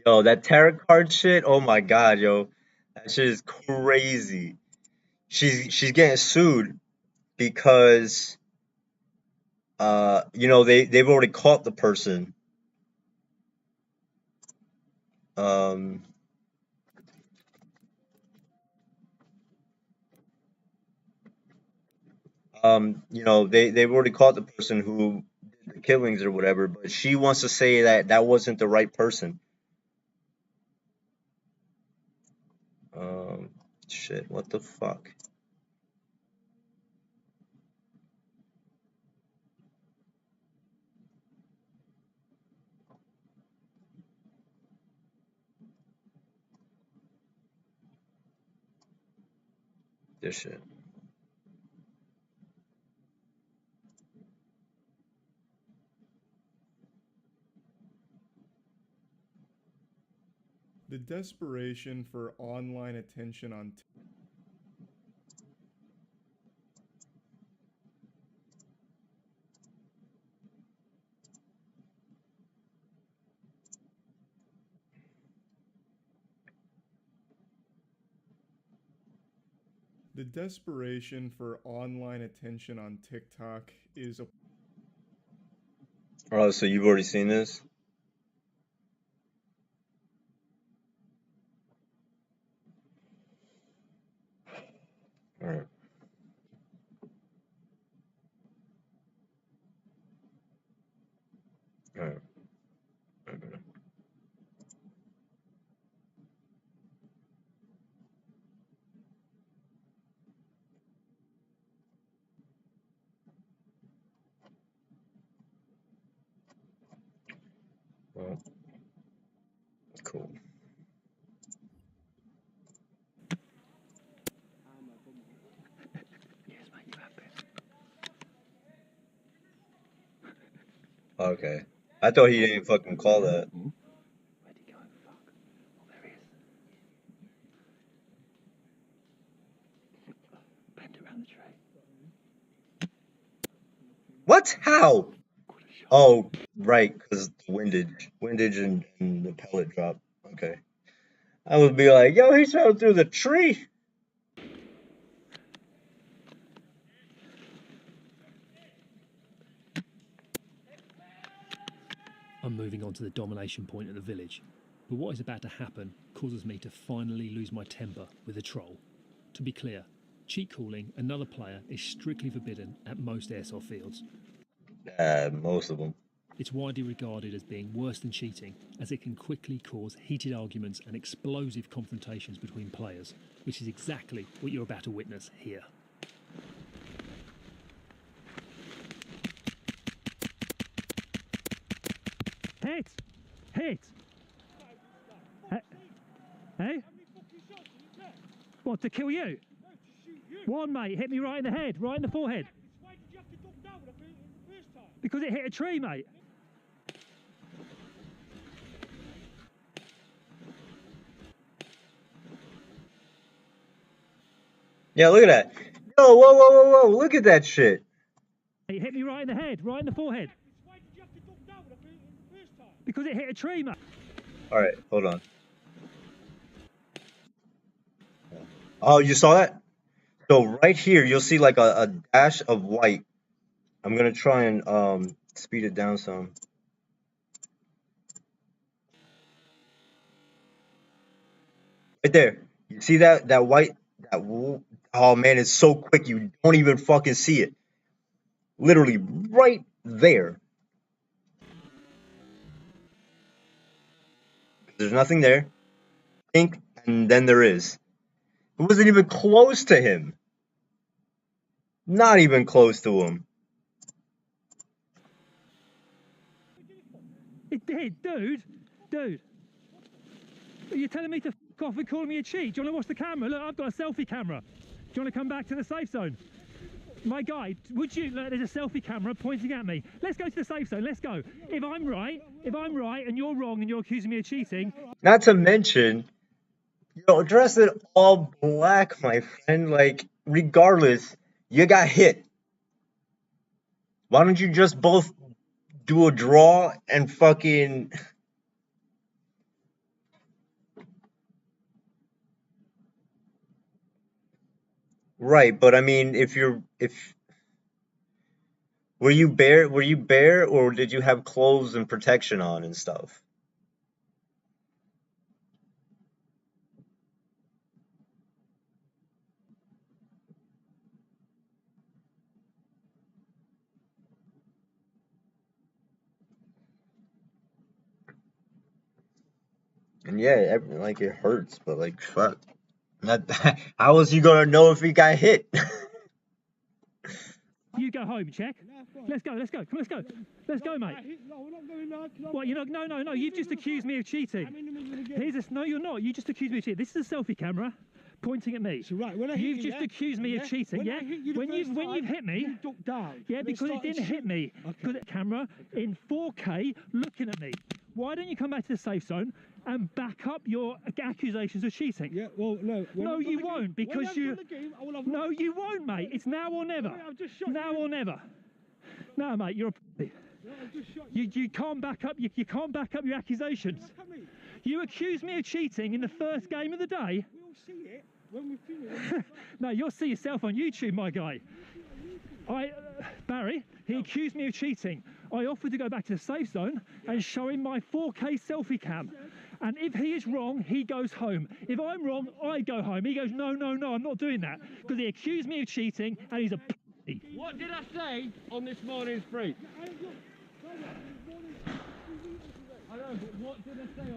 Yo, that tarot card shit. Oh my god, yo, that shit is crazy. She's getting sued because you know, they've already caught the person. You know, they've already caught the person who did the killings or whatever, but she wants to say that that wasn't the right person. Shit, what the fuck? This shit. The desperation for online attention on The desperation for online attention on TikTok is a Oh, so you've already seen this? Alright. Alright. Well, cool. Okay. I thought he didn't fucking call that. What? How? Oh, right, because windage and the pellet drop. Okay. I would be like, yo, he fell through the tree. I'm moving on to the domination point of the village. But what is about to happen causes me to finally lose my temper with a troll. To be clear, cheat calling another player is strictly forbidden at most airsoft fields. Most of them. It's widely regarded as being worse than cheating, as it can quickly cause heated arguments and explosive confrontations between players, which is exactly what you're about to witness here. Hit! Hit! Hey? What, to kill you? One, mate, hit me right in the head, right in the forehead. Because it hit a tree, mate. Yeah, look at that. Yo, whoa, whoa, whoa, whoa, look at that shit. It hit me right in the head, right in the forehead. Because it hit a tree, mate. Alright, hold on. Oh, you saw that? So right here, you'll see like a dash of white. I'm gonna try and speed it down some. Right there. You see that white? Oh man, it's so quick you don't even fucking see it. Literally right there. There's nothing there. Pink, and then there is. It wasn't even close to him. Not even close to him. It did, dude. Dude. Are you telling me to f off and calling me a cheat? Do you want to watch the camera? Look, I've got a selfie camera. Do you want to come back to the safe zone? My guy, would you, look, there's a selfie camera pointing at me. Let's go to the safe zone, let's go. If I'm right and you're wrong and you're accusing me of cheating. Not to mention, dress it all black, my friend. Like, regardless, you got hit. Why don't you just both do a draw and fucking... Right, but I mean, were you bare or did you have clothes and protection on and stuff? And yeah, like it hurts, but like fuck. How was you gonna know if he got hit? You go home, check. Let's go. Come on, let's go. Let's go, mate. What, you're not? No. You've just accused me of cheating. No, you're not. You just accused me of cheating. This is a selfie camera pointing at me. You've just accused me of cheating, yeah? When you've hit me, yeah, because it didn't hit me. Because the camera in 4K looking at me. Why don't you come back to the safe zone and back up your accusations of cheating? Yeah, well, no. No, you won't, because you... No, you won't, mate. It's now or never. Now or never. No, mate, you're a... You can't back up. You can't back up your accusations. You accused me of cheating in the first game of the day. We'll see it when we finish. No, you'll see yourself on YouTube, my guy. Barry, he accused me of cheating. I offered to go back to the safe zone and show him my 4K selfie cam. And if he is wrong, he goes home. If I'm wrong, I go home. He goes, no, I'm not doing that. Because he accused me of cheating and he's a p***. What did I say on this morning's free?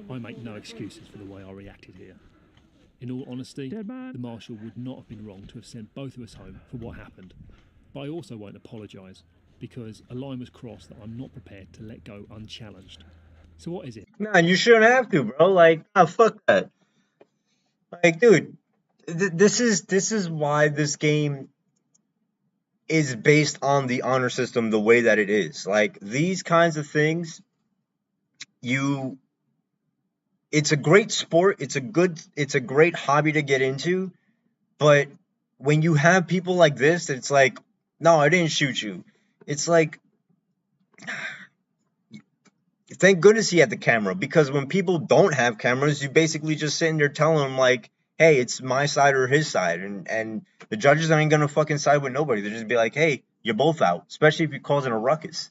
I make no excuses for the way I reacted here. In all honesty, the Marshal would not have been wrong to have sent both of us home for what happened. But I also won't apologise, because a line was crossed that I'm not prepared to let go unchallenged. So what is it? Nah, you shouldn't have to, bro. Like, nah, fuck that. Like, dude, this is why this game is based on the honor system the way that it is. Like, these kinds of things, it's a great sport. It's a great hobby to get into. But when you have people like this, it's like, no, I didn't shoot you. It's like, thank goodness he had the camera, because when people don't have cameras, you basically just sitting there telling them like, hey, it's my side or his side, and the judges ain't gonna fucking side with nobody. They'll just be like, hey, you're both out, especially if you're causing a ruckus.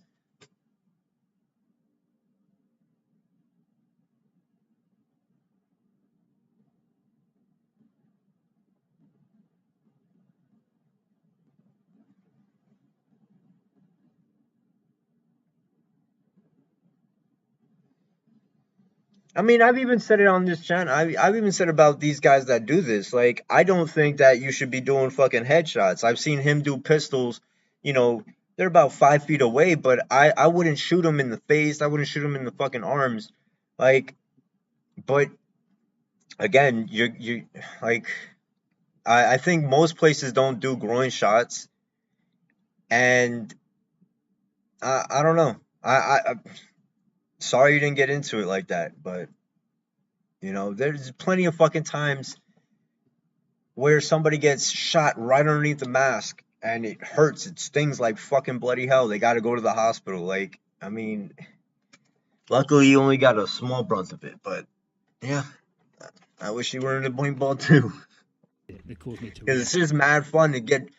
I mean, I've even said it on this channel. I've even said about these guys that do this. Like, I don't think that you should be doing fucking headshots. I've seen him do pistols. You know, they're about 5 feet away, but I wouldn't shoot him in the face. I wouldn't shoot him in the fucking arms. Like, but again, you like, I think most places don't do groin shots, and I don't know. Sorry you didn't get into it like that, but you know, there's plenty of fucking times where somebody gets shot right underneath the mask and it hurts. It stings like fucking bloody hell. They got to go to the hospital. Like, I mean, luckily you only got a small brunt of it, but yeah, I wish you were in the paintball too. It caused me to Because it's just mad fun to get,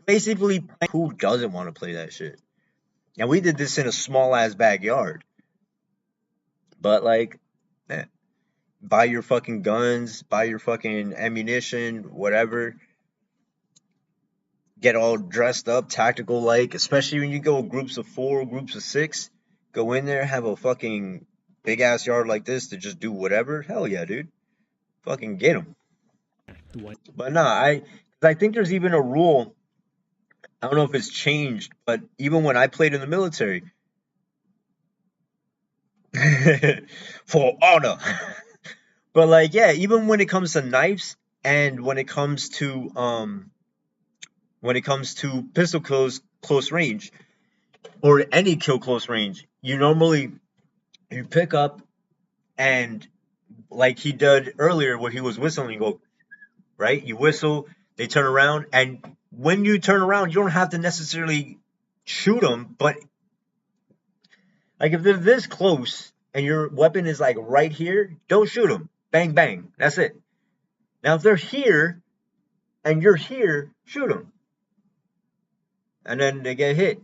basically, who doesn't want to play that shit? And we did this in a small ass backyard. But like, buy your fucking guns, buy your fucking ammunition, whatever. Get all dressed up, tactical like, especially when you go groups of 4, groups of 6. Go in there, have a fucking big ass yard like this to just do whatever. Hell yeah, dude. Fucking get them. But nah, I think there's even a rule. I don't know if it's changed, but even when I played in the military, for honor. But like, yeah, even when it comes to knives and when it comes to pistol kills close range or any kill close range, you pick up and like he did earlier where he was whistling, you go, right? You whistle, they turn around, and when you turn around, you don't have to necessarily shoot them, but like if they're this close and your weapon is like right here, don't shoot them. Bang, bang. That's it. Now, if they're here and you're here, shoot them. And then they get hit.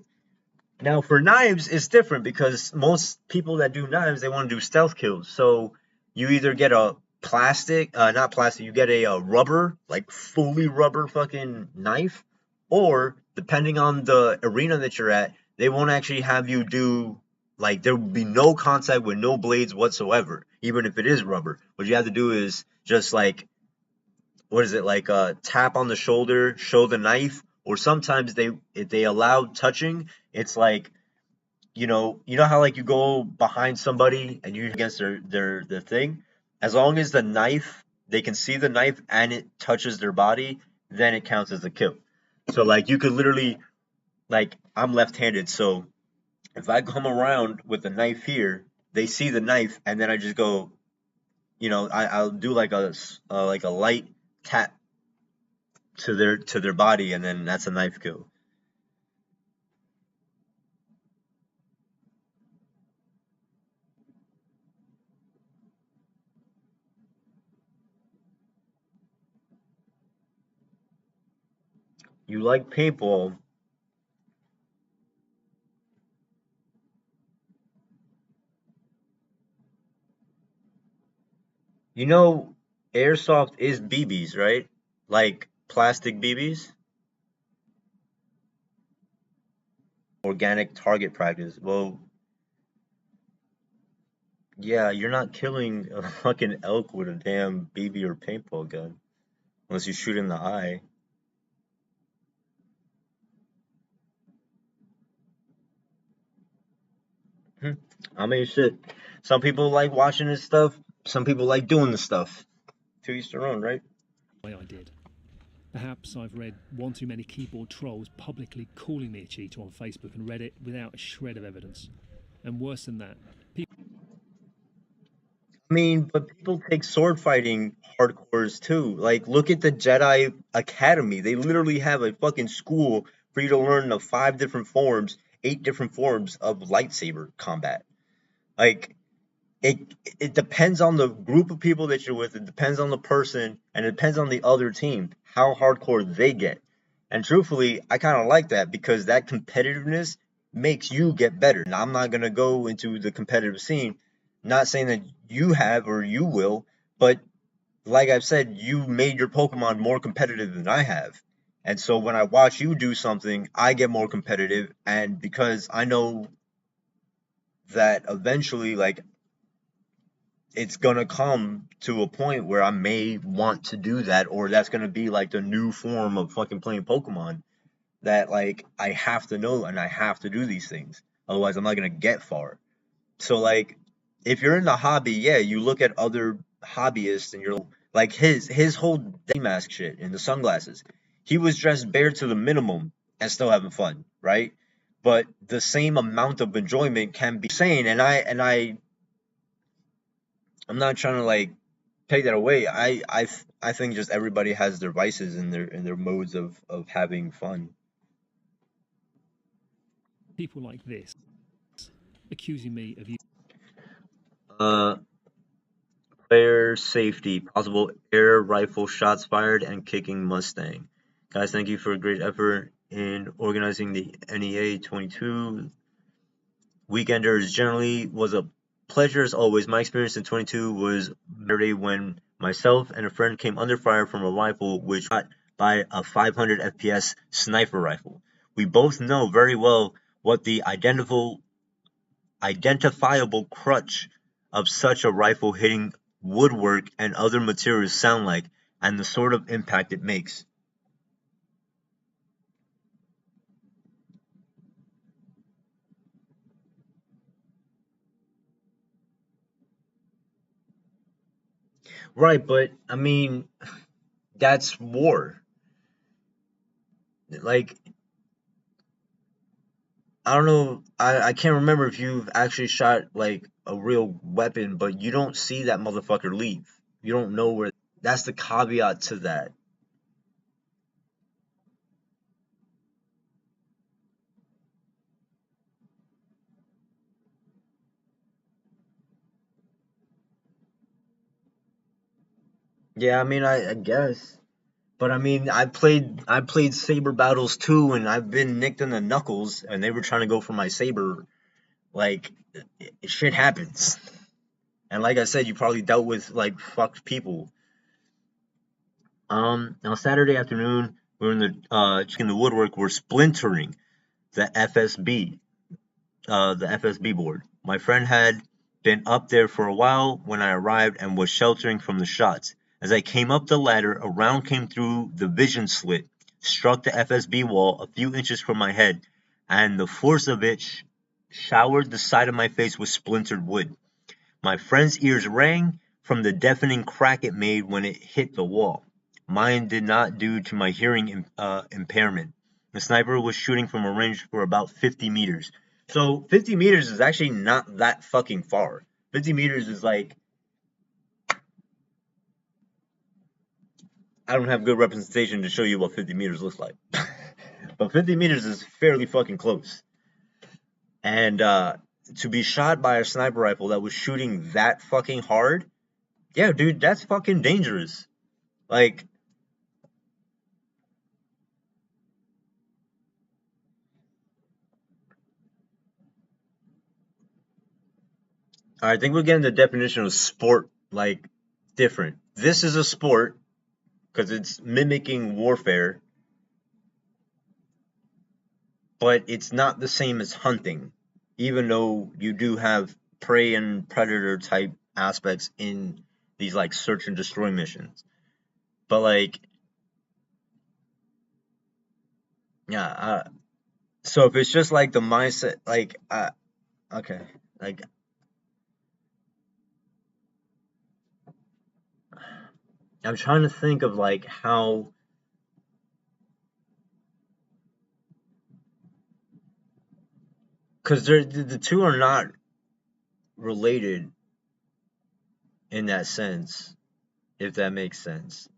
Now, for knives, it's different because most people that do knives, they want to do stealth kills. So you either get a not plastic, you get a rubber, like fully rubber fucking knife, or depending on the arena that you're at, they won't actually have you do, like, there will be no contact with no blades whatsoever, even if it is rubber. What you have to do is just like, what is it, like tap on the shoulder, show the knife, or sometimes if they allow touching, it's like, you know how like you go behind somebody and you against their thing, as long as the knife, they can see the knife and it touches their body, then it counts as a kill. So like you could literally, like, I'm left-handed, so if I come around with the knife here, they see the knife, and then I just go, I'll do like a light tap to their body, and then that's a knife kill. You like paintball? You know, airsoft is BBs, right? Like plastic BBs? Organic target practice. Well, yeah, you're not killing a fucking elk with a damn BB or paintball gun. Unless you shoot in the eye. I mean, shit. Some people like watching this stuff. Some people like doing the stuff. To each their own, right? I did. Perhaps I've read one too many keyboard trolls publicly calling me a cheater on Facebook and read it without a shred of evidence. And worse than that, I mean, but people take sword fighting hardcores too. Like, look at the Jedi Academy. They literally have a fucking school for you to learn the 8 different forms of lightsaber combat. Like, it depends on the group of people that you're with. It depends on the person, and it depends on the other team how hardcore they get. And truthfully, I kind of like that because that competitiveness makes you get better. Now, I'm not gonna go into the competitive scene, not saying that you have or you will, but like I've said, you made your Pokemon more competitive than I have. And so when I watch you do something, I get more competitive, and because I know that eventually, like, it's gonna come to a point where I may want to do that, or that's gonna be like the new form of fucking playing Pokemon. That like I have to know and I have to do these things. Otherwise, I'm not gonna get far. So like, if you're in the hobby, yeah, you look at other hobbyists and you're like his whole day mask shit and the sunglasses. He was dressed bare to the minimum and still having fun, right? But the same amount of enjoyment can be sane, and I'm not trying to like take that away. I think just everybody has their vices and their modes of having fun. people like this accusing me of Player safety, possible air rifle shots fired, and kicking Mustang. Guys, thank you for a great effort in organizing the NEA 22. Weekenders generally was a pleasure as always. My experience in 22 was Saturday when myself and a friend came under fire from a rifle which shot by a 500 FPS sniper rifle. We both know very well what the identifiable crutch of such a rifle hitting woodwork and other materials sound like, and the sort of impact it makes. Right, but I mean, that's war. Like, I don't know, I can't remember if you've actually shot like a real weapon, but you don't see that motherfucker leave. You don't know where. That's the caveat to that. Yeah, I mean, I guess. But I mean, I played saber battles too, and I've been nicked in the knuckles, and they were trying to go for my saber. Like, shit happens. And like I said, you probably dealt with like fucked people. On Saturday afternoon, we were in the woodwork. We're splintering the FSB board. My friend had been up there for a while when I arrived and was sheltering from the shots. As I came up the ladder, a round came through the vision slit, struck the FSB wall a few inches from my head, and the force of it showered the side of my face with splintered wood. My friend's ears rang from the deafening crack it made when it hit the wall. Mine did not due to my hearing impairment. The sniper was shooting from a range for about 50 meters. So 50 meters is actually not that fucking far. 50 meters is like, I don't have good representation to show you what 50 meters looks like. But 50 meters is fairly fucking close. And to be shot by a sniper rifle that was shooting that fucking hard, yeah, dude, that's fucking dangerous. Like, I think we're getting the definition of sport, like, different. This is a sport because it's mimicking warfare, but it's not the same as hunting, even though you do have prey and predator type aspects in these, like, search and destroy missions. But, like, yeah, so if it's just like the mindset, like, okay, like, I'm trying to think of like how. Because the two are not related in that sense, if that makes sense.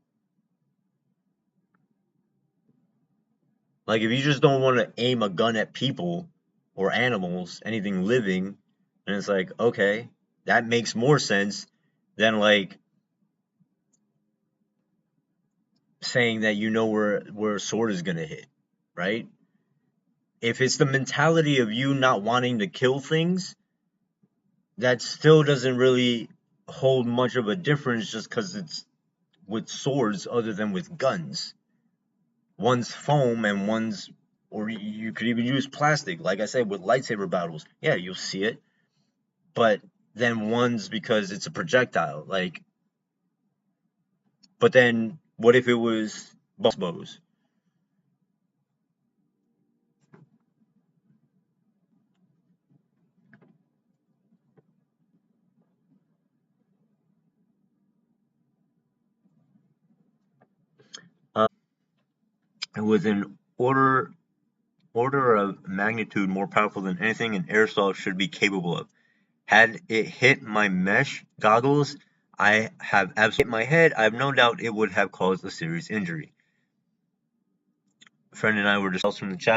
Like, if you just don't want to aim a gun at people or animals, anything living, and it's like, okay, that makes more sense than like saying that you know where a sword is gonna hit, right? If it's the mentality of you not wanting to kill things, that still doesn't really hold much of a difference just because it's with swords other than with guns. One's foam and one's, or you could even use plastic. Like I said, with lightsaber battles, yeah, you'll see it. But then one's because it's a projectile. Like, but then what if it was bows? With an order of magnitude more powerful than anything an airsoft should be capable of. Had it hit my mesh goggles, I have absolutely hit my head. I have no doubt it would have caused a serious injury. A friend and I were discussing from the chat.